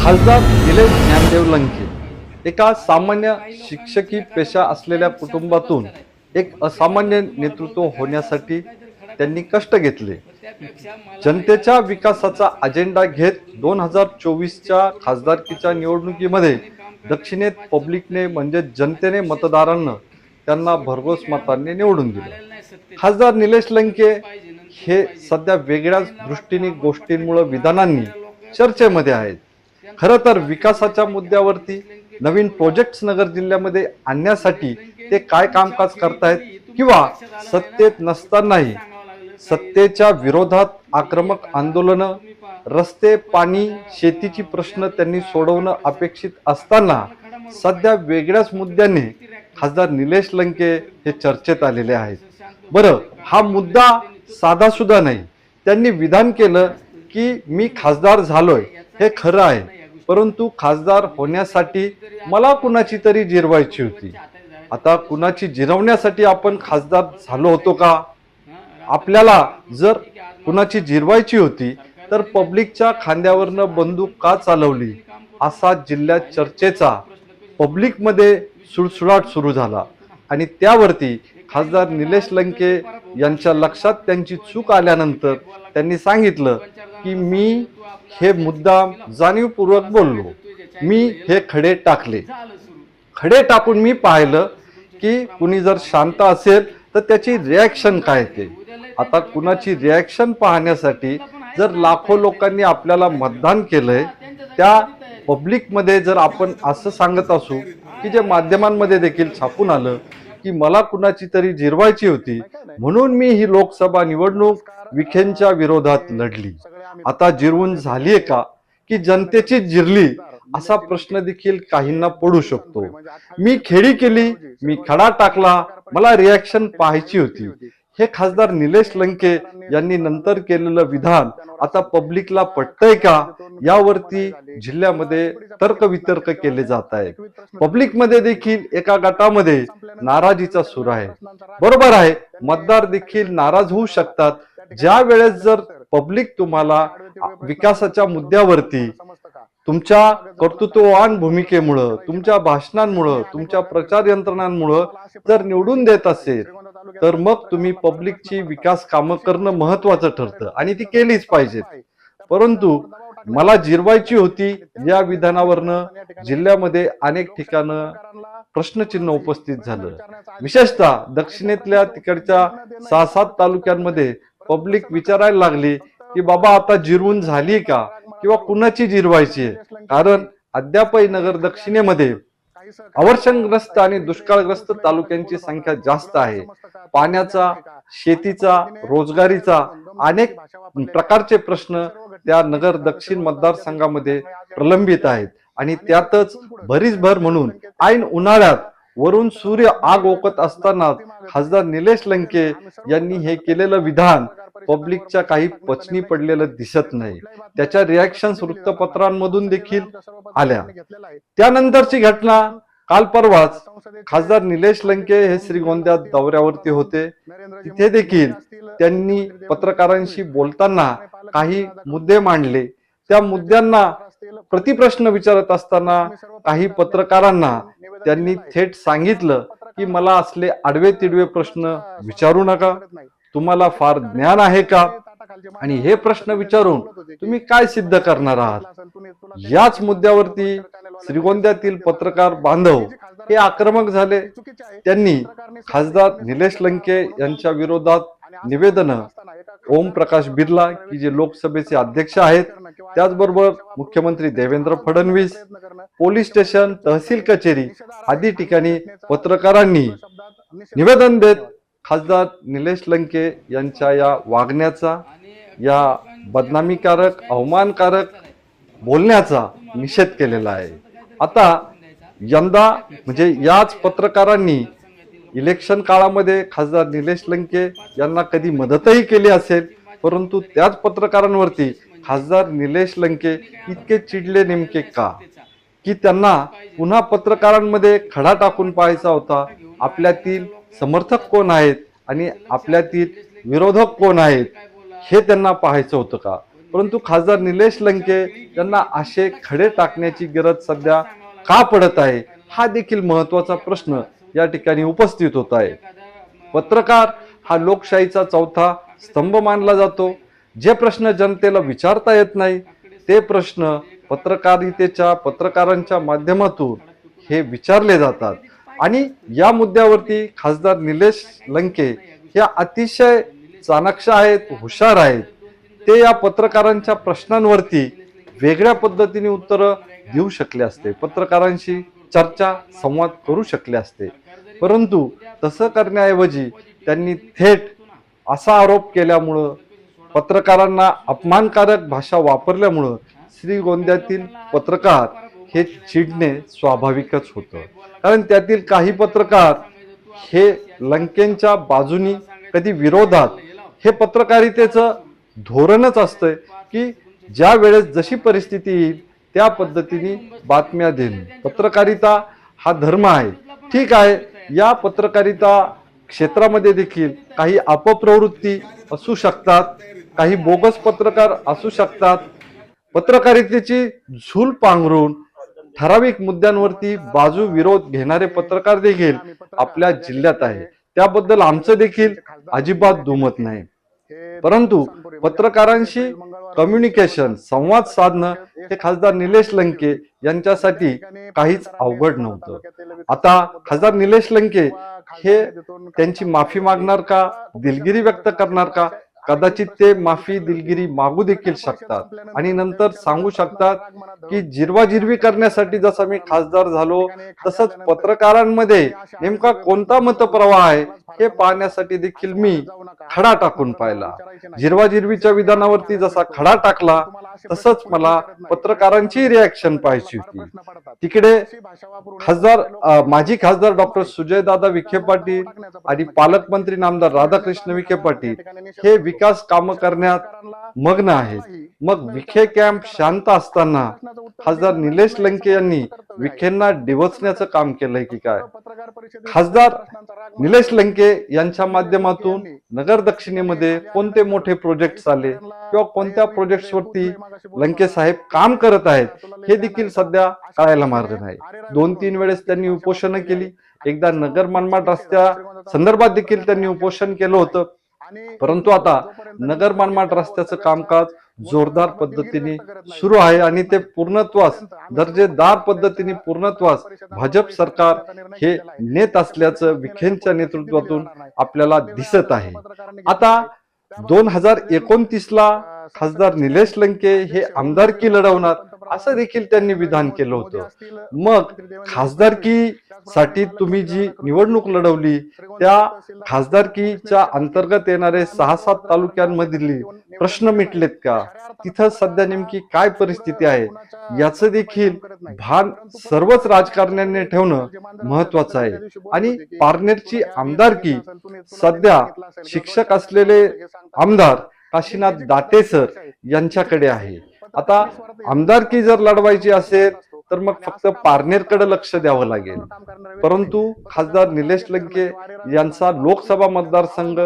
खासदार निलेश ज्ञानदेव लंके एका सामान्य शिक्षकी पेशा असलेल्या कुटुंबातून एक असामान्य नेतृत्व होण्यासाठी त्यांनी कष्ट घेतले. जनतेच्या विकासाचा अजेंडा घेत 2024च्या खासदारकीच्या निवडणुकीमध्ये दक्षिणेत पब्लिकने म्हणजे जनतेने मतदारांना त्यांना भरघोस मतांनी निवडून दिलं. खासदार निलेश लंके हे सध्या वेगळ्याच दृष्टीने गोष्टींमुळे विधानांनी चर्चेमध्ये आहेत. खरं तर विकासाच्या मुद्द्यावरती नवीन प्रोजेक्ट्स नगर जिल्ह्यामध्ये आणण्यासाठी ते काय कामकाज करतायत किंवा सत्तेत नसतानाही सत्तेच्या विरोधात आक्रमक आंदोलनं, रस्ते, पाणी, शेतीची प्रश्न त्यांनी सोडवणं अपेक्षित असताना सध्या वेगळ्याच मुद्द्याने खासदार निलेश लंके हे चर्चेत आलेले आहेत. बरं, हा मुद्दा साधा सुद्धा नाही. त्यांनी विधान केलं की मी खासदार झालोय हे खरं आहे, परंतु खासदार होण्यासाठी मला कुणाची तरी जिरवायची होती. आता कुणाची जिरवण्यासाठी आपण खासदार झालो होतो का? आपल्याला जर कुणाची जिरवायची होती तर पब्लिकच्या खांद्यावरनं बंदूक का चालवली असा जिल्ह्यात चर्चेचा पब्लिकमध्ये सुळसुळाट सुरू झाला. आणि त्यावरती खासदार निलेश लंके यांच्या लक्षात त्यांची चूक आल्यानंतर त्यांनी सांगितलं की मी हे मुद्दा जाणीवपूर्वक बोललो. मी हे खडे टाकले. खडे टाकून मी पाहिलं की कुणी जर शांत असेल तर त्याची रिॲक्शन काय ते. आता कुणाची रिॲक्शन पाहण्यासाठी जर लाखो लोकांनी आपल्याला मतदान केलंय, त्या पब्लिकमध्ये जर आपण असं सांगत असू की जे माध्यमांमध्ये देखील छापून आलं की मला कुणाची तरी जिरवायची होती म्हणून मी ही लोकसभा निवडणूक विखेंच्या विरोधात लढली. आता जिरवून झालीये का की जनतेची जिरली असा प्रश्न देखील काहींना पडू शकतो. मी खेळी केली, मी खडा टाकला, मला रिॲक्शन पाहायची होती. हे खासदार निलेश लंके यांनी नंतर केलेलं विधान आता पब्लिकला पटतंय का यावरती जिल्ह्यामध्ये तर्कवितर्क केले जात आहेत. पब्लिकमध्ये देखील एका गटामध्ये नाराजीचा सूर आहे. बरोबर आहे, मतदार देखील नाराज होऊ शकतात ज्या वेळेस जर पब्लिक तुम्हाला विकासाच्या मुद्द्यावरती तुमच्या कर्तृत्ववान भूमिकेमुळं, तुमच्या भाषणांमुळं, तुमच्या प्रचार यंत्रणांमुळं जर निवडून देत असेल तर मग तुम्ही पब्लिकची विकास कामं करणं महत्वाचं ठरतं आणि ती केलीच पाहिजेत. परंतु मला जिरवायची होती या विधानावरनं जिल्ह्यामध्ये अनेक ठिकाणं प्रश्नचिन्ह उपस्थित झालं. विशेषतः दक्षिणेतल्या तिकडच्या 6-7 तालुक्यांमध्ये पब्लिक विचारायला लागली की बाबा आता जिरवून झाली का किंवा कुणाची जिरवायची आहे. कारण अद्यापही नगर दक्षिणेमध्ये अवर्षणग्रस्त आणि दुष्काळग्रस्त तालुक्यांची संख्या जास्त आहे. पाण्याचा, शेतीचा, रोजगारीचा अनेक प्रकारचे प्रश्न त्या नगर दक्षिण मतदारसंघामध्ये प्रलंबित आहेत. आणि त्यातच भरीसभर म्हणून ऐन उन्हाळ्यात वरून सूर्य आग ओकत असताना खासदार निलेश लंके यांनी हे केलेलं विधान पब्लिकच्या काही पचनी पडलेलं दिसत नाही. त्याच्या रिॲक्शन्स वृत्तपत्रांमधून देखील आल्या. त्यानंतरची घटना काल परवाच खासदार निलेश लंके हे श्रीगोंद्यात दौऱ्यावरती होते. तिथे देखील त्यांनी पत्रकारांशी बोलताना काही मुद्दे मांडले. त्या मुद्द्यांना प्रतिप्रश्न विचारत असताना काही पत्रकारांना त्यांनी थेट सांगितलं की मला असले आडवे तिडवे प्रश्न विचारू नका. तुम्हाला फार ज्ञान आहे का आणि हे प्रश्न विचारून तुम्ही काय सिद्ध करणार आहात. याच मुद्द्यावरती श्रीगोंद्यातील पत्रकार बांधव हे आक्रमक झाले. त्यांनी खासदार निलेश लंके यांच्या विरोधात निवेदनं ओम प्रकाश बिर्ला की जे लोकसभेचे अध्यक्ष आहेत, त्याचबरोबर मुख्यमंत्री देवेंद्र फडणवीस, पोलीस स्टेशन, तहसील कचेरी आदी ठिकाणी पत्रकारांनी निवेदन देत खासदार निलेश लंके यांच्या या वागण्याचा, या बदनामीकारक, अवमानकारक बोलण्याचा निषेध केलेला आहे. आता यंदा म्हणजे याच पत्रकारांनी इलेक्शन काळामध्ये खासदार निलेश लंके यांना कधी मदतही केली असेल, परंतु त्याच पत्रकारांवरती खासदार निलेश लंके इतके चिडले नेमके का की त्यांना पुन्हा पत्रकारांमध्ये खडा टाकून पाहायचा होता. आपल्यातील समर्थक कोण आहेत आणि आपल्यातील विरोधक कोण आहेत हे त्यांना पाहायचं होतं का. परंतु खासदार निलेश लंके यांना असे खडे टाकण्याची गरज सध्या का पडत आहे, हा देखील महत्वाचा प्रश्न या ठिकाणी उपस्थित होत आहे. पत्रकार हा लोकशाहीचा चौथा स्तंभ मानला जातो. जे प्रश्न जनतेला विचारता येत नाही ते प्रश्न पत्रकारांच्या माध्यमातून हे विचारले जातात. आणि या मुद्द्यावरती खासदार निलेश लंके हे अतिशय चाणाक्ष आहेत, हुशार आहेत. ते या पत्रकारांच्या प्रश्नांवरती वेगळ्या पद्धतीने उत्तर देऊ शकले असते, पत्रकारांशी चर्चा संवाद करू शकले असते. परंतु तसं करण्याऐवजी त्यांनी थेट असा आरोप केल्यामुळं, पत्रकारांना अपमानकारक भाषा वापरल्यामुळं श्रीगोंद्यातील पत्रकार हे चिडणे स्वाभाविकच होतं. कारण त्यातील काही पत्रकार हे लंकेंच्या बाजूनी कधी विरोधात, हे पत्रकारितेचं धोरणच असतं की ज्या वेळेस जशी परिस्थिती येईल त्या पद्धतीने बातम्या देणे. पत्रकारिता हा धर्म आहे. ठीक आहे, या पत्रकारिता क्षेत्रामध्ये देखील काही अपप्रवृत्ती असू शकतात, काही बोगस पत्रकार असू शकतात. पत्रकारितेची झूल पांघरून ठराविक मुद्द्यांवरती बाजू विरोध घेणारे पत्रकार देखील आपल्या जिल्ह्यात आहे. त्याबद्दल आमचं देखील अजिबात दुमत नाही. परंतु पत्रकारांशी कम्युनिकेशन, संवाद साधणं हे खासदार निलेश लंके यांच्यासाठी काहीच अवघड नव्हतं. आता खासदार निलेश लंके हे त्यांची माफी मागणार का, दिलगिरी व्यक्त करणार का? कदाचित ते माफी दिलगिरी मागू देखील शकतात आणि नंतर सांगू शकतात की जिरवाजिरवी करण्यासाठी जसा मी खासदार झालो तसंच पत्रकारांमध्ये नेमका कोणता मतप्रवाह आहे हे पाहण्यासाठी देखील मी खडा टाकून पाहिला. जिरवाजिरवीच्या विधानावरती जसा खडा टाकला तसंच मला पत्रकारांची रिॲक्शन पाहायची होती. तिकडे माजी खासदार डॉक्टर सुजयदादा विखे पाटील आणि पालकमंत्री नामदार राधाकृष्ण विखे पाटील हे विकास काम करण्यात मग्न आहेत. मग विखे कॅम्प शांत असताना खासदार निलेश लंके यांनी विखेंना डिवचण्याचं काम केलंय की काय? खासदार निलेश लंके यांच्या माध्यमातून नगर दक्षिणेमध्ये कोणते मोठे प्रोजेक्ट आले किंवा कोणत्या प्रोजेक्ट्स वरती लंके साहेब काम करत आहेत हे देखील सध्या कळायला मार्ग नाही. 2-3 वेळेस त्यांनी उपोषण केली. एकदा नगर मनमाड रस्त्या संदर्भात देखील त्यांनी उपोषण केलं होतं. परंतु आता नगर मनमाड रस्त्याचं कामकाज जोरदार पद्धतीने सुरू आहे आणि ते पूर्णत्वास, दर्जेदार पद्धतीने पूर्णत्वास भाजप सरकार हे नेत असल्याचं विखेंच्या नेतृत्वातून आपल्याला दिसत आहे. आता 2029 ला खासदार निलेश लंके हे आमदारकी लढवणार असं देखील त्यांनी विधान केलं होतं. मग खासदारकीसाठी तुम्ही जी निवडणूक लढवली त्या खासदारकीच्या अंतर्गत येणारे 6-7 तालुक्यांमधील प्रश्न मिटलेत का? तिथं सध्या नेमकी काय परिस्थिती आहे याचं देखील भान सर्वच राजकारण्यांनी ठेवणं महत्वाचं आहे. आणि पारनेरची आमदारकी सध्या शिक्षक असलेले आमदार काशीनाथ दाते सर यांच्याकडे आहे. आता आमदारकी जर लढवायची असेल तर मग फक्त पारनेरकडे लक्ष द्यावं लागेल. परंतु खासदार निलेश लंके यांचा लोकसभा मतदारसंघ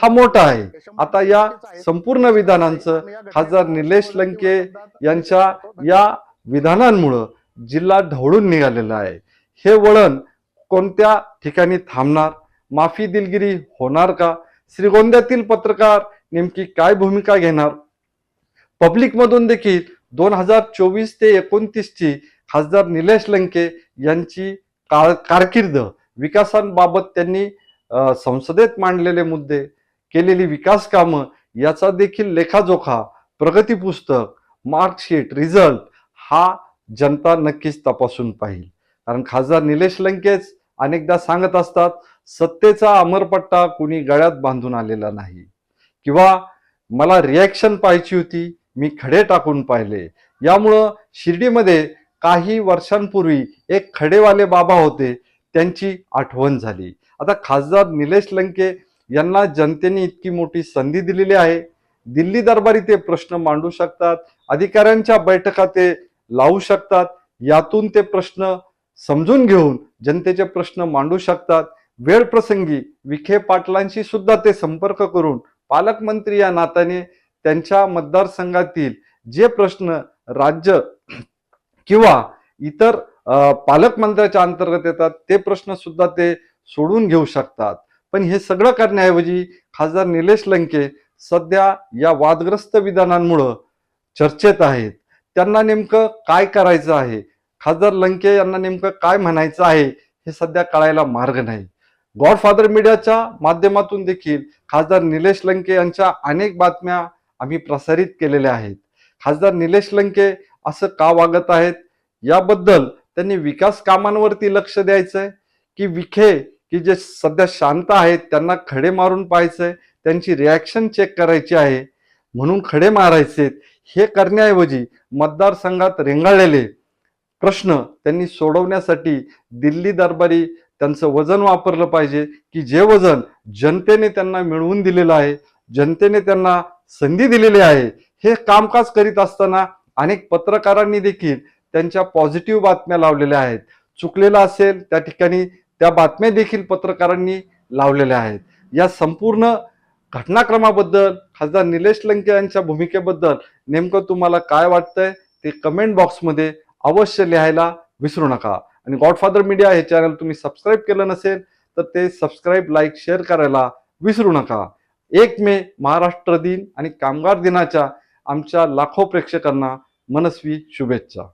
हा मोठा आहे. आता या संपूर्ण विधानांचं खासदार निलेश लंके यांच्या या विधानांमुळं जिल्हा ढवळून निघालेला आहे. हे वळण कोणत्या ठिकाणी थांबणार? माफी दिलगिरी होणार का? श्रीगोंद्यातील पत्रकार नेमकी काय भूमिका घेणार? पब्लिक मधून देखील 2024 ते 29 ची खासदार निलेश लंके यांची कारकीर्द, विकासांबाबत त्यांनी संसदेत मांडलेले मुद्दे, केलेली विकास कामं याचा देखील लेखाजोखा, प्रगती पुस्तक, मार्कशीट, रिझल्ट हा जनता नक्कीच तपासून पाहिल. कारण खासदार निलेश लंकेच अनेकदा सांगत असतात, सत्तेचा अमरपट्टा कुणी गळ्यात बांधून आलेला नाही, किंवा मला रिॲक्शन पाहायची होती, मी खडे टाकून पाहिले. यामुळं शिर्डीमध्ये काही वर्षांपूर्वी एक खडेवाले बाबा होते, त्यांची आठवण झाली. आता खासदार निलेश लंके यांना जनतेने इतकी मोठी संधी दिलेली आहे. दिल्ली दरबारी ते प्रश्न मांडू शकतात, अधिकाऱ्यांच्या बैठका ते लावू शकतात, यातून ते प्रश्न समजून घेऊन जनतेचे प्रश्न मांडू शकतात. वेळ प्रसंगी विखे पाटलांशी सुद्धा ते संपर्क करून पालकमंत्री या नात्याने त्यांच्या मतदारसंघातील जे प्रश्न राज्य किंवा इतर पालकमंत्र्याच्या अंतर्गत येतात ते प्रश्न सुद्धा ते सोडून घेऊ शकतात. पण हे सगळं करण्याऐवजी खासदार निलेश लंके सध्या या वादग्रस्त विधानांमुळं चर्चेत आहेत. त्यांना नेमकं काय करायचं आहे, खासदार लंके यांना नेमकं काय म्हणायचं आहे हे सध्या कळायला मार्ग नाही. गॉडफादर मीडियाच्या माध्यमातून देखील खासदार निलेश लंके यांच्या अनेक बातम्या आम्ही प्रसारित केलेल्या आहेत. खासदार निलेश लंके असं का वागत आहेत याबद्दल त्यांनी विकास कामांवरती लक्ष द्यायचंय की विखे की जे सध्या शांत आहेत त्यांना खडे मारून पाहायचंय, त्यांची रिॲक्शन चेक करायची आहे म्हणून खडे मारायचे, हे करण्याऐवजी मतदारसंघात रेंगाळलेले प्रश्न त्यांनी सोडवण्यासाठी दिल्ली दरबारी त्यांचं वजन वापरलं पाहिजे की जे वजन जनतेने त्यांना मिळवून दिलेलं आहे, जनतेने त्यांना संधी दिलेली आहे. हे कामकाज करीत असताना अनेक पत्रकारांनी देखील त्यांच्या पॉझिटिव्ह बातम्या लावलेल्या आहेत. चुकलेलं असेल त्या ठिकाणी त्या बातम्या देखील पत्रकारांनी लावलेल्या आहेत. या संपूर्ण घटनाक्रमाबद्दल खासदार निलेश लंके यांच्या भूमिकेबद्दल नेमकं तुम्हाला काय वाटतंय ते कमेंट बॉक्समध्ये अवश्य लिहायला विसरू नका. आणि गॉडफादर मीडिया हे चॅनल तुम्ही सबस्क्राईब केलं नसेल तर ते सबस्क्राईब, लाईक, शेअर करायला विसरू नका. 1 मे महाराष्ट्र दिन आणि कामगार दिनाच्या आमच्या लाखो प्रेक्षकांना मनस्वी शुभेच्छा.